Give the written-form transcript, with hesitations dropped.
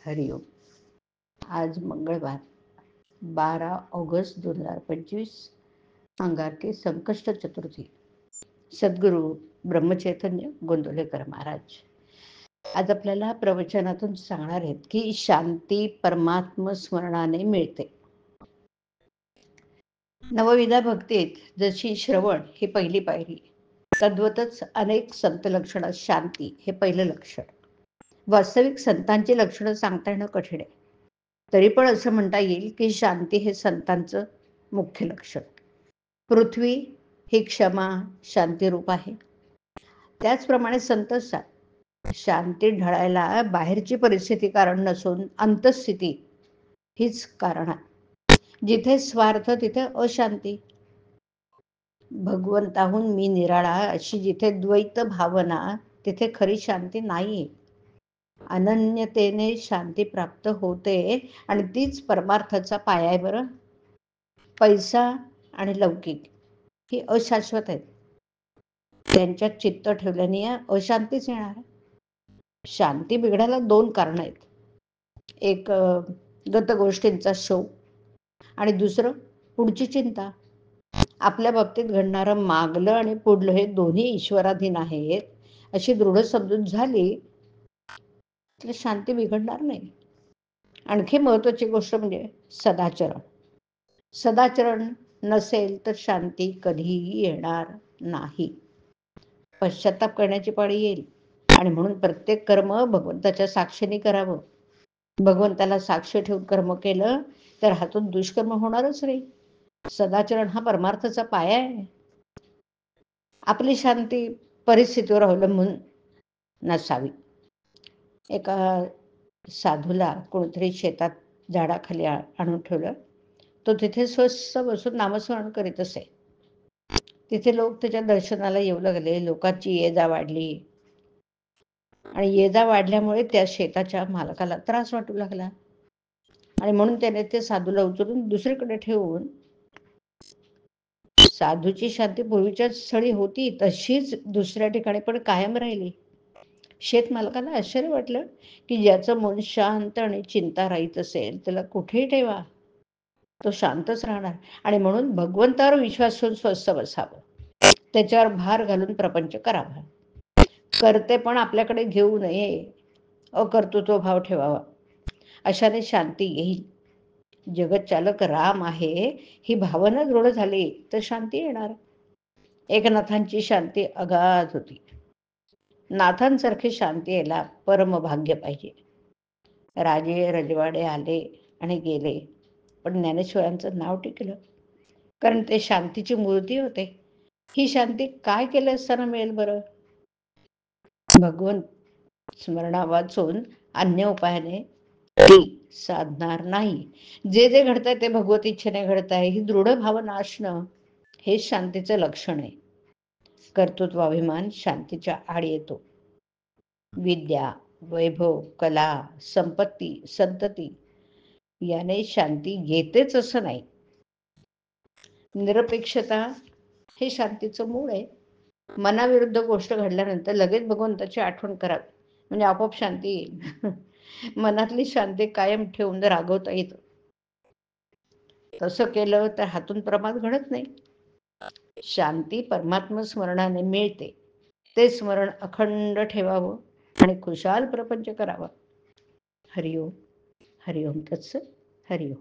हरिओम. आज मंगळवार 12 ऑगस्ट 2025, अंगारकी संकष्ट चतुर्थी. सद्गुरू ब्रह्मचैतन्य गोंदवलेकर महाराज आज आपल्याला प्रवचनातून सांगणार आहेत की शांती परमात्म स्मरणाने मिळते. नवविधा भक्तीत जशी श्रवण ही पहिली पायरी, तद्वतच अनेक संत लक्षणात शांती हे पहिलं लक्षण. वास्तविक संतांची लक्षणं सांगता येणं कठीण आहे, तरी पण असं म्हणता येईल की शांती हे संतांचं मुख्य लक्षण. पृथ्वी ही क्षमा शांतीरूप आहे. त्याचप्रमाणे संत शांती ढळायला बाहेरची परिस्थिती कारण नसून अंतःस्थिती हीच कारण आहे. जिथे स्वार्थ तिथे अशांती. भगवंताहून मी निराळा अशी जिथे द्वैत भावना तिथे खरी शांती नाही. अनन्यतेने शांती प्राप्त होते आणि तीच परमार्थाचा पाया आहे. बरं, पैसा आणि लौकिक ही अशाश्वत आहेत, त्यांच्यात चित्त ठेवल्याने अशांतीच येणार. शांती बिघडायला दोन कारण आहेत. एक गत गोष्टींचा शोक आणि दुसरं पुढची चिंता. आपल्या बाबतीत घडणारं मागलं आणि पुढलं हे दोन्ही ईश्वराधीन आहेत अशी दृढ समजूत झाली तर शांती बिघडणार नाही. आणखी महत्वाची गोष्ट म्हणजे सदाचरण. सदाचरण नसेल तर शांती कधीही येणार नाही. पश्चाताप करण्याची पाळी येईल आणि म्हणून प्रत्येक कर्म भगवंताच्या साक्षीने करावं. भगवंताला साक्ष ठेवून कर्म केलं तर हातून दुष्कर्म होणारच नाही. सदाचरण हा परमार्थाचा पाया आहे. आपली शांती परिस्थितीवर अवलंबून नसावी. एका साधूला कोणीतरी शेतात झाडाखाली आणून ठेवलं. तो तिथे स्वस्त बसून नामस्मरण करीत असे. तिथे लोक त्याच्या दर्शनाला येऊ लागले. लोकांची ये जा वाढली आणि ये जा वाढल्यामुळे त्या शेताच्या मालकाला त्रास वाटू लागला आणि म्हणून त्याने ते साधूला उचलून दुसरीकडे ठेवून साधूची शांती पूर्वीच्या स्थळी होती तशीच दुसऱ्या ठिकाणी पण कायम राहिली. शेतमालकाला आश्चर्य वाटलं की ज्याचं मन शांत आणि चिंता राहीत असेल त्याला कुठेही ठेवा, तो शांतच राहणार. आणि म्हणून भगवंतावर विश्वास ठेवून स्वस्थ बसावं, त्याच्यावर भार घालून प्रपंच करावा. करते पण आपल्याकडे घेऊ नये, अकर्तृत्व भाव ठेवावा. अशाने शांती येईल. जगतचालक राम आहे ही भावना दृढ झाली तर शांती येणार. एकनाथांची शांती अगाध होती. नाथांसारखी शांती यायला परम भाग्य पाहिजे. राजे रजवाडे आले आणि गेले, पण ज्ञानेश्वरांचं नाव टिकलं, कारण ते शांतीची मूर्ती होते. ही शांती काय केलं असताना मिळेल बरं? भगवंत स्मरणा वाचून अन्य उपायाने ती साधणार नाही. जे जे घडतंय ते भगवत इच्छेने घडतंय ही दृढ भावना असणं हे शांतीचं लक्षण आहे. कर्तृत्वाभिमान शांतीच्या आड येतो. विद्या, वैभव, कला, संपत्ती, संतती याने शांती येतेच असं नाही. निरपेक्षता हे शांतीचं मूळ आहे. मनाविरुद्ध गोष्ट घडल्यानंतर लगेच भगवंताची आठवण करावी, म्हणजे आपोआप शांती येईल. मनातली शांती कायम ठेवून रागवता येतं. तसं केलं तर हातून प्रमाद घडत नाही. शांती परमात्मा स्मरणाने मिळते. ते स्मरण अखंड ठेवावं आणि खुशाल प्रपंच करावा. हरिओम. हरिओम तत्सत. हरिओम.